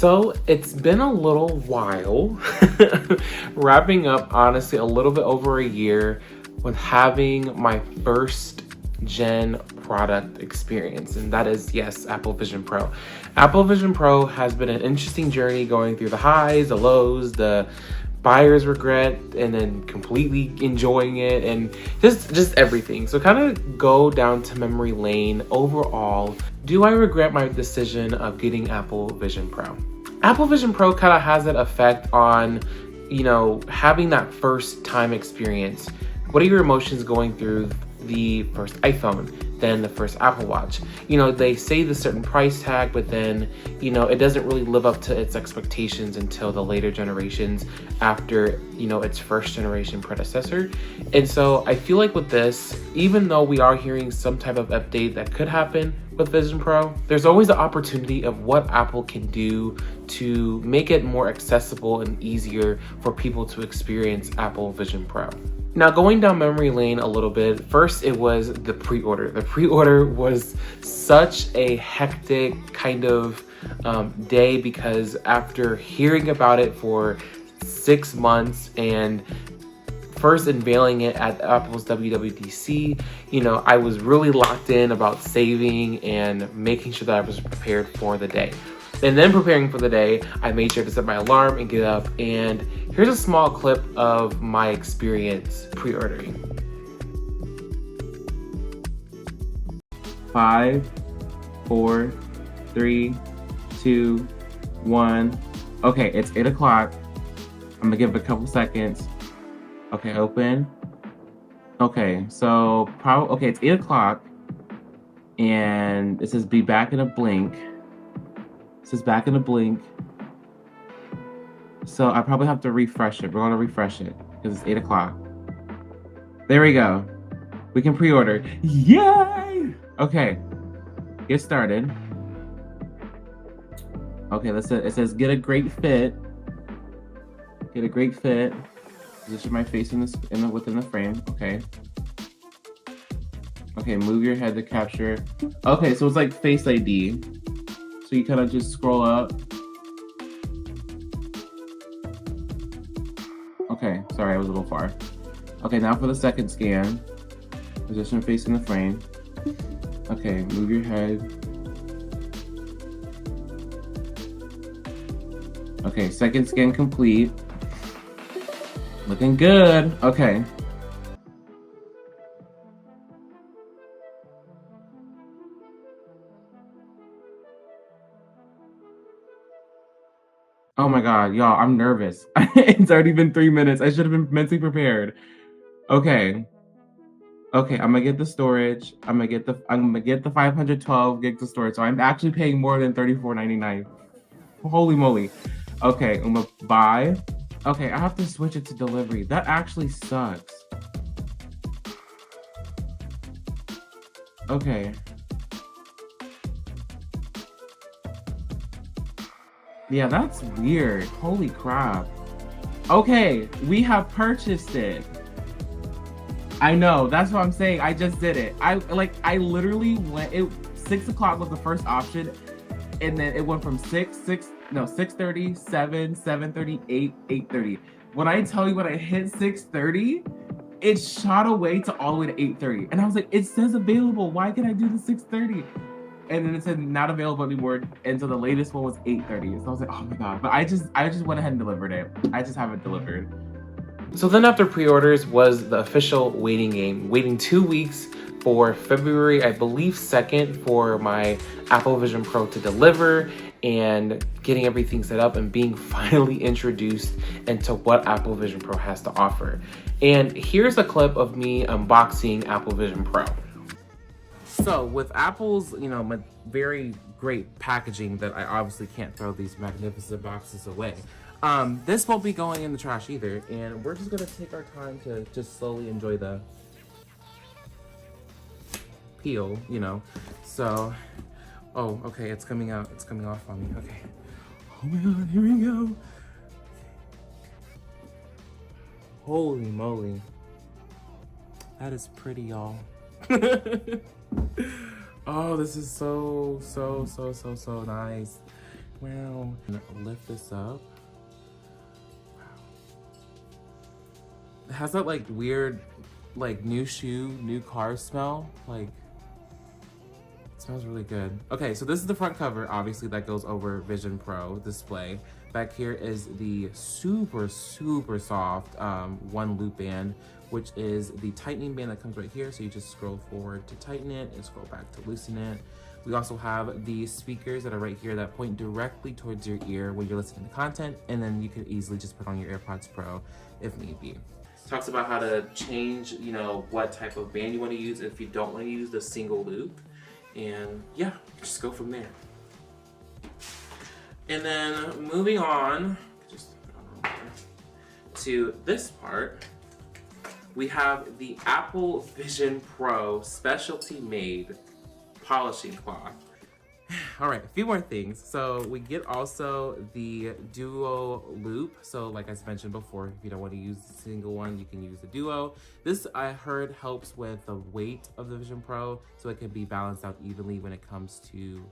So it's been a little while, wrapping up honestly a little bit over a year with having my first gen product experience, and that is, yes, Apple Vision Pro. Apple Vision Pro has been an interesting journey going through the highs, the lows, the buyer's regret, and then completely enjoying it, and just everything. So kind of go down to memory lane. Overall, do I regret my decision of getting Apple Vision Pro? Apple Vision Pro kind of has that effect on, having that first time experience. What are your emotions going through the first iPhone, then the first Apple Watch? They say the certain price tag, but then, it doesn't really live up to its expectations until the later generations after, its first generation predecessor. And so I feel like with this, even though we are hearing some type of update that could happen with Vision Pro, there's always the opportunity of what Apple can do to make it more accessible and easier for people to experience Apple Vision Pro. Now, going down memory lane a little bit, first it was the pre-order. The pre-order was such a hectic kind of day, because after hearing about it for 6 months and first unveiling it at Apple's WWDC, I was really locked in about saving and making sure that I was prepared for the day. And then preparing for the day, I made sure to set my alarm and get up. And here's a small clip of my experience pre-ordering. 5, 4, 3, 2, 1. Okay, it's 8 o'clock. I'm gonna give it a couple seconds. Okay, open. Okay, so it's 8 o'clock, and it says be back in a blink. Back in a blink. So I probably have to refresh it. We're gonna refresh it because it's 8 o'clock. There we go. We can pre-order. Yay! Okay, get started. Okay, it says get a great fit. Get a great fit. Position my face within the frame. Okay. Okay, move your head to capture. Okay, so it's like Face ID. So you kind of just scroll up. Okay, sorry, I was a little far. Okay, now for the second scan. Position face in the frame. Okay, move your head. Okay, second scan complete. Looking good. Okay. Oh my God, y'all, I'm nervous. It's already been 3 minutes. I should have been mentally prepared. Okay. Okay, I'm gonna get the storage. I'm gonna get the 512 gigs of storage. So I'm actually paying more than $34.99. Holy moly. Okay, I'm gonna buy. Okay, I have to switch it to delivery. That actually sucks. Okay. Yeah, that's weird. Holy crap. Okay, we have purchased it. I know, that's what I'm saying. I just did it. I literally went, 6 o'clock was the first option, and then it went from 6:30, 7, 7:30, 8, 8:30. When I tell you when I hit 6:30, it shot away to all the way to 8:30. And I was like, it says available. Why can I do the 6:30? And then it said not available anymore until the latest one was 8:30. So I was like, oh my God. But I just went ahead and delivered it. I just have it delivered. So then after pre-orders was the official waiting game. Waiting 2 weeks for February, I believe 2nd, for my Apple Vision Pro to deliver, and getting everything set up and being finally introduced into what Apple Vision Pro has to offer. And here's a clip of me unboxing Apple Vision Pro. So with Apple's, very great packaging that I obviously can't throw these magnificent boxes away. This won't be going in the trash either, and we're just gonna take our time to just slowly enjoy the peel, So, oh, okay, it's coming out. It's coming off on me. Okay. Oh my God, here we go. Holy moly. That is pretty, y'all. Oh, this is so nice. Wow. Lift this up. It has that like weird, like new shoe, new car smell. Like, it smells really good. Okay, so this is the front cover, obviously, that goes over Vision Pro display. Back here is the super, super soft one loop band, which is the tightening band that comes right here. So you just scroll forward to tighten it and scroll back to loosen it. We also have the speakers that are right here that point directly towards your ear when you're listening to content, and then you can easily just put on your AirPods Pro if need be. Talks about how to change, you know, what type of band you want to use if you don't want to use the single loop. And yeah, just go from there. And then moving on, to this part, we have the Apple Vision Pro specialty made polishing cloth. All right, a few more things. So we get also the duo loop. So like I mentioned before, if you don't want to use the single one, you can use the duo. This, I heard, helps with the weight of the Vision Pro, so it can be balanced out evenly when it comes to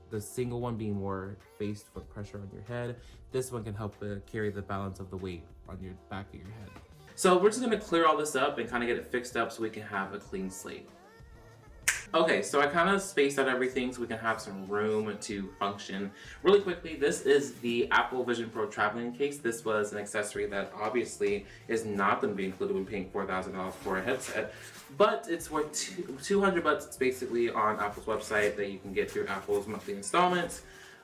the single one being more faced for pressure on your head. This one can help carry the balance of the weight on your back of your head. So we're just gonna clear all this up and kind of get it fixed up so we can have a clean slate. Okay, so I kind of spaced out everything so we can have some room to function. Really quickly, this is the Apple Vision Pro traveling case. This was an accessory that obviously is not going to be included when paying $4,000 for a headset, but it's worth $200. It's basically on Apple's website that you can get through Apple's monthly installments,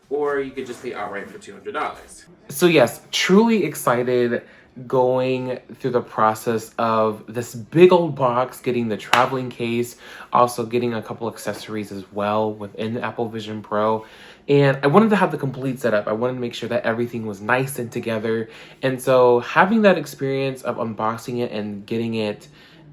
or you could just pay outright for $200. So yes, truly excited going through the process of this big old box, getting the traveling case, also getting a couple accessories as well within the Apple Vision Pro. And I wanted to have the complete setup. I wanted to make sure that everything was nice and together. And so having that experience of unboxing it and getting it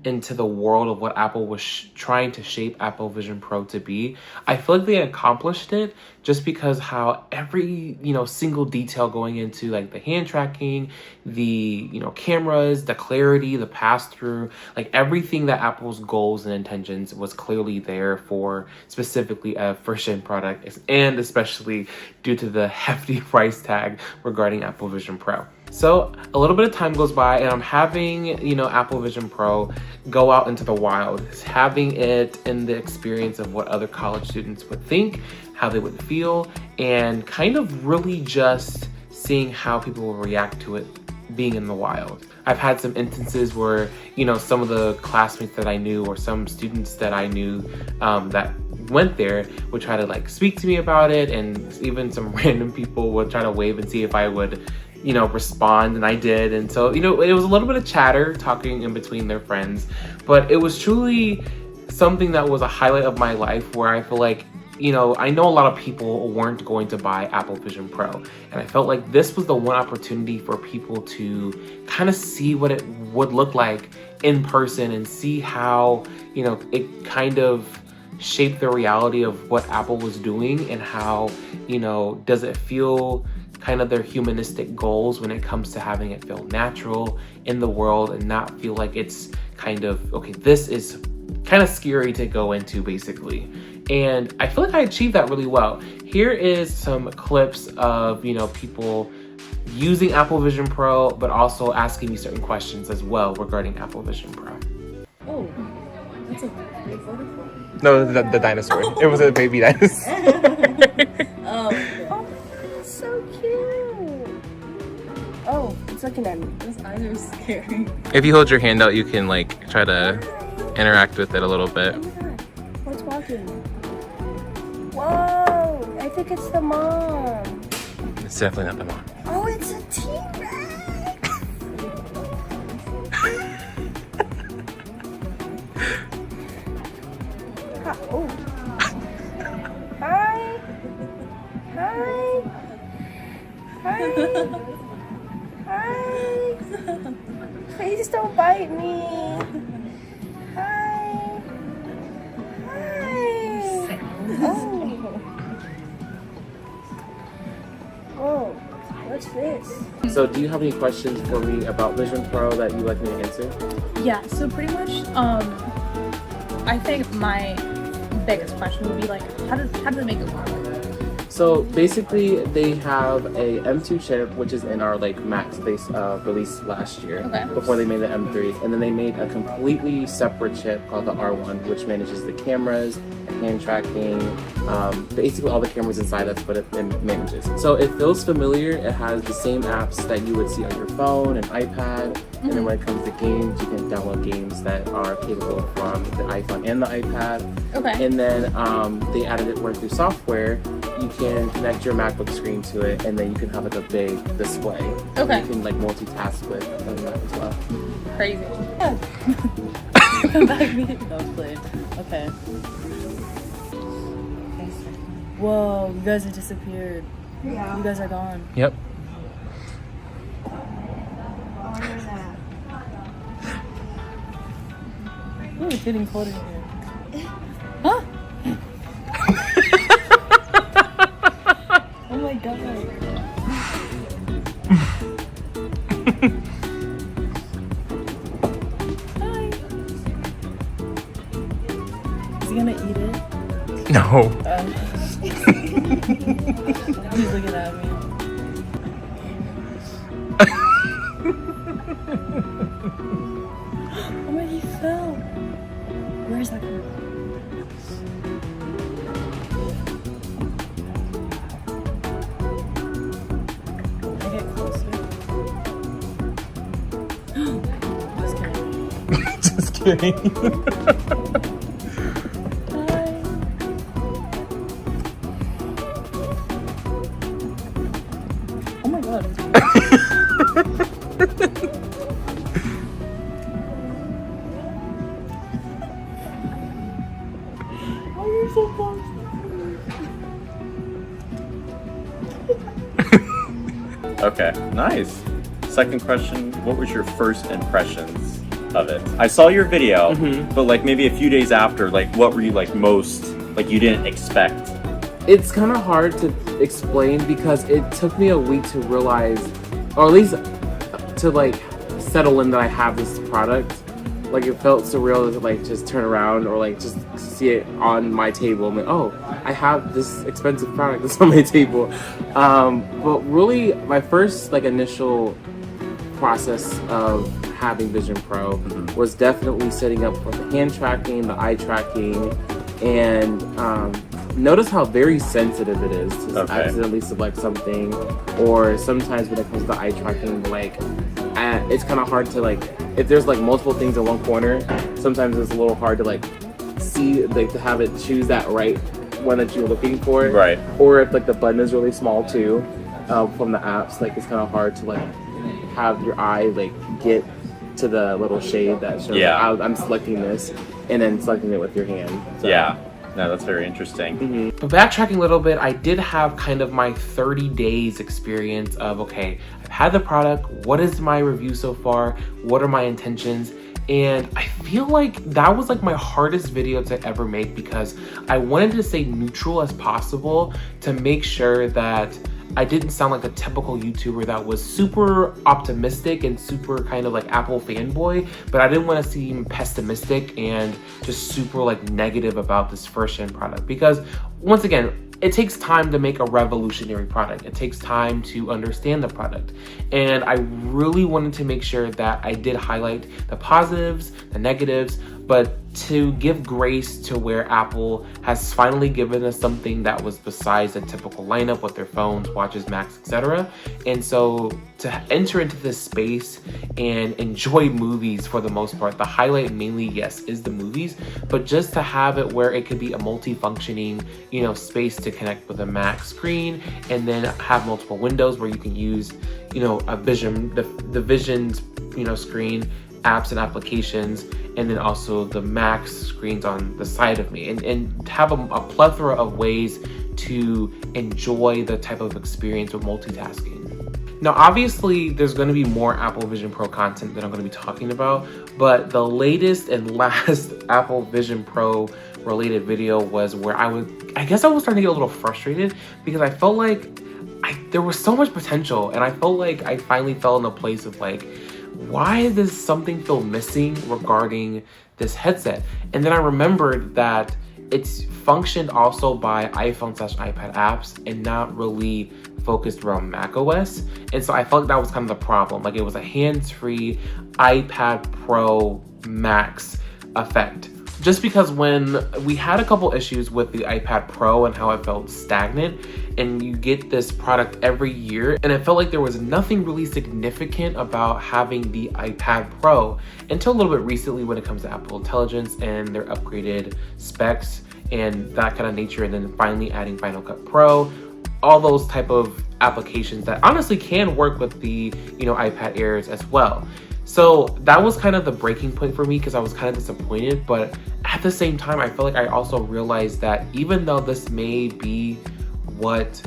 into the world of what Apple was trying to shape Apple Vision Pro to be, I feel like they accomplished it just because how every, you know, single detail going into like the hand tracking, the, you know, cameras, the clarity, the pass-through, like everything that Apple's goals and intentions was clearly there for specifically a first-gen product, and especially due to the hefty price tag regarding Apple Vision Pro. So a little bit of time goes by and I'm having, you know, Apple Vision Pro go out into the wild, having it in the experience of what other college students would think, how they would feel, and kind of really just seeing how people will react to it being in the wild. I've had some instances where, you know, some of the classmates that I knew or some students that I knew that went there would try to like speak to me about it, and even some random people would try to wave and see if I would, you know, respond, and I did. And so, you know, it was a little bit of chatter talking in between their friends, but it was truly something that was a highlight of my life where I feel like, you know, I know a lot of people weren't going to buy Apple Vision Pro, and I felt like this was the one opportunity for people to kind of see what it would look like in person and see how, you know, it kind of shaped the reality of what Apple was doing and how, you know, does it feel kind of their humanistic goals when it comes to having it feel natural in the world and not feel like it's kind of, okay, this is kind of scary to go into basically. And I feel like I achieved that really well. Here is some clips of, you know, people using Apple Vision Pro, but also asking me certain questions as well regarding Apple Vision Pro. Oh, that's a big butterfly. No, the dinosaur. It was a baby dinosaur. Oh, it's so cute. Oh, it's looking at me. Those eyes are scary. If you hold your hand out, you can like try to interact with it a little bit. Oh my god, what's walking? Whoa, I think it's the mom. It's definitely not the mom. Oh, it's a T-Rex. Oh. Hi. Hi. Hi. Hi. Please don't bite me. Hi. Hi. Oh. Whoa. What's this? So do you have any questions for me about Vision Pro that you'd like me to answer? Yeah, so pretty much, I think my biggest question would be like, how did they make it work? So basically, they have a M2 chip, which is in our like Max base release last year, Okay. before they made the M3, and then they made a completely separate chip called the R1, which manages the cameras, hand tracking, basically all the cameras inside. That's what it manages. So it feels familiar. It has the same apps that you would see on your phone and iPad. And then when it comes to games, you can download games that are capable from the iPhone and the iPad. Okay. And then they added it where through software, you can connect your MacBook screen to it, and then you can have like a big display. Okay. You can like multitask with that as well. Crazy. Don't play. Okay. Whoa, you guys have disappeared. Yeah. You guys are gone. Yep. Ooh, it's getting colder here. Huh? Oh my god. Hi. Is he gonna eat it? No. He's looking at me. Oh my, he fell. Where is that coming from? Can I get closer? Just kidding. Just kidding. Hi. Oh my god. Oh, you're so close. Okay, nice. Second question, what was your first impressions of it? I saw your video, but like maybe a few days after, like what were you like most, like you didn't expect? It's kind of hard to explain because it took me a week to realize, or at least to like settle in that I have this product. Like it felt surreal to like just turn around or like just see it on my table. I'm like, oh, I have this expensive product that's on my table. But really, my first like initial process of having Vision Pro was definitely setting up for the hand tracking, the eye tracking, and notice how very sensitive it is to accidentally select something, or sometimes when it comes to eye tracking, like it's kind of hard to like, if there's like multiple things in one corner, sometimes it's a little hard to like see, like to have it choose that right one that you're looking for. Right. Or if like the button is really small too, from the apps, like it's kind of hard to like have your eye like get to the little shade that shows I'm selecting this, and then selecting it with your hand. So. Yeah. No, that's very interesting. But backtracking a little bit, I did have kind of my 30 days experience of, okay, I've had the product, what is my review so far, what are my intentions, and I feel like that was like my hardest video to ever make because I wanted to stay neutral as possible to make sure that I didn't sound like a typical YouTuber that was super optimistic and super kind of like Apple fanboy, but I didn't want to seem pessimistic and just super like negative about this first gen product because once again, it takes time to make a revolutionary product. It takes time to understand the product. And I really wanted to make sure that I did highlight the positives, the negatives, but to give grace to where Apple has finally given us something that was besides a typical lineup with their phones, watches, Macs, etc. And so to enter into this space and enjoy movies for the most part, the highlight mainly, yes, is the movies, but just to have it where it could be a multi-functioning, you know, space to connect with a Mac screen and then have multiple windows where you can use, you know, a Vision, the Vision's, you know, screen, apps and applications, and then also the Mac screens on the side of me, and have a plethora of ways to enjoy the type of experience with multitasking. Now, obviously, there's going to be more Apple Vision Pro content that I'm going to be talking about, but the latest and last Apple Vision Pro related video was where I guess I was starting to get a little frustrated because I felt like there was so much potential, and I felt like I finally fell in a place of like, why does something feel missing regarding this headset? And then I remembered that it's functioned also by iPhone/iPad apps and not really focused around macOS. And so I felt like that was kind of the problem. Like, it was a hands-free iPad Pro Max effect. Just because when we had a couple issues with the iPad Pro and how it felt stagnant, and you get this product every year, and it felt like there was nothing really significant about having the iPad Pro until a little bit recently when it comes to Apple Intelligence and their upgraded specs and that kind of nature, and then finally adding Final Cut Pro, all those type of applications that honestly can work with the, you know, iPad Airs as well. So that was kind of the breaking point for me because I was kind of disappointed, but at the same time, I feel like I also realized that even though this may be what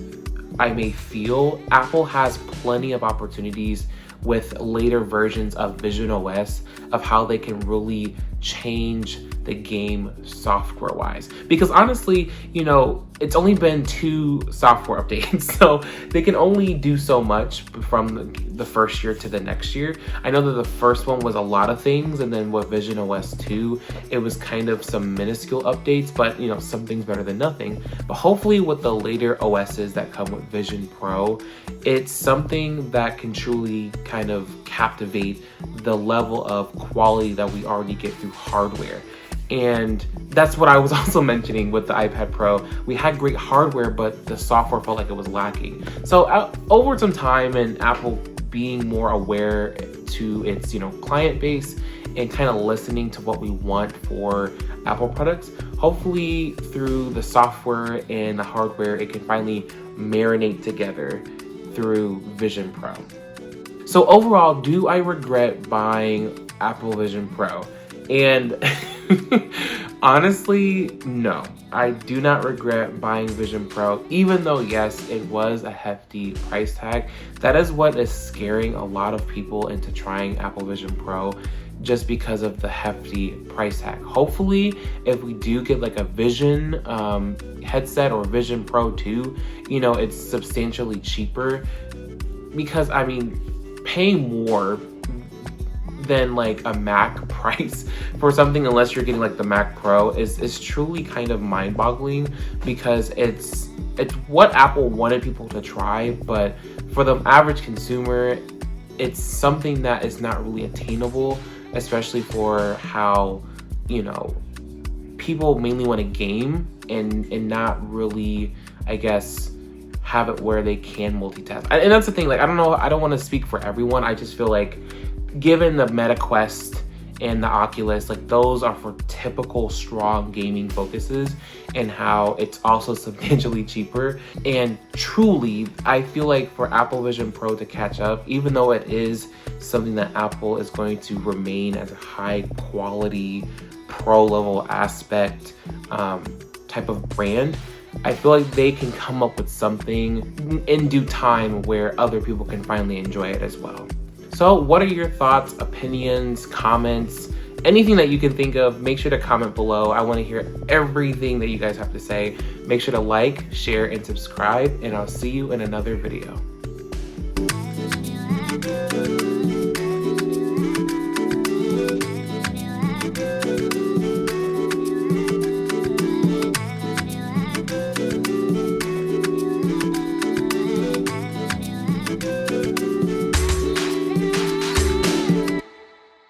I may feel, Apple has plenty of opportunities with later versions of visionOS of how they can really change the game software wise. Because honestly, you know, it's only been 2 software updates, so they can only do so much from the first year to the next year. I know that the first one was a lot of things, and then with visionOS 2, it was kind of some minuscule updates, but you know, something's better than nothing. But hopefully with the later OSs that come with Vision Pro, it's something that can truly kind of captivate the level of quality that we already get through hardware. And that's what I was also mentioning with the iPad Pro. We had great hardware, but the software felt like it was lacking. So over some time and Apple being more aware to its, you know, client base and kind of listening to what we want for Apple products, hopefully through the software and the hardware, it can finally marinate together through Vision Pro. So overall, do I regret buying Apple Vision Pro? And honestly, no, I do not regret buying Vision Pro, even though yes, it was a hefty price tag. That is what is scaring a lot of people into trying Apple Vision Pro, just because of the hefty price tag. Hopefully, if we do get like a Vision headset or Vision Pro 2, you know, it's substantially cheaper, because I mean, paying more than like a Mac price for something, unless you're getting like the Mac Pro, is truly kind of mind-boggling, because it's what Apple wanted people to try, but for the average consumer, it's something that is not really attainable, especially for how, you know, people mainly want to game and not really, I guess, have it where they can multitask. And that's the thing, like, I don't know, I don't want to speak for everyone. I just feel like, given the Meta Quest and the Oculus, like, those are for typical strong gaming focuses, and how it's also substantially cheaper. And truly, I feel like for Apple Vision Pro to catch up, even though it is something that Apple is going to remain as a high quality, pro level aspect type of brand, I feel like they can come up with something in due time where other people can finally enjoy it as well. So what are your thoughts, opinions, comments, anything that you can think of? Make sure to comment below. I want to hear everything that you guys have to say. Make sure to like, share, and subscribe, and I'll see you in another video.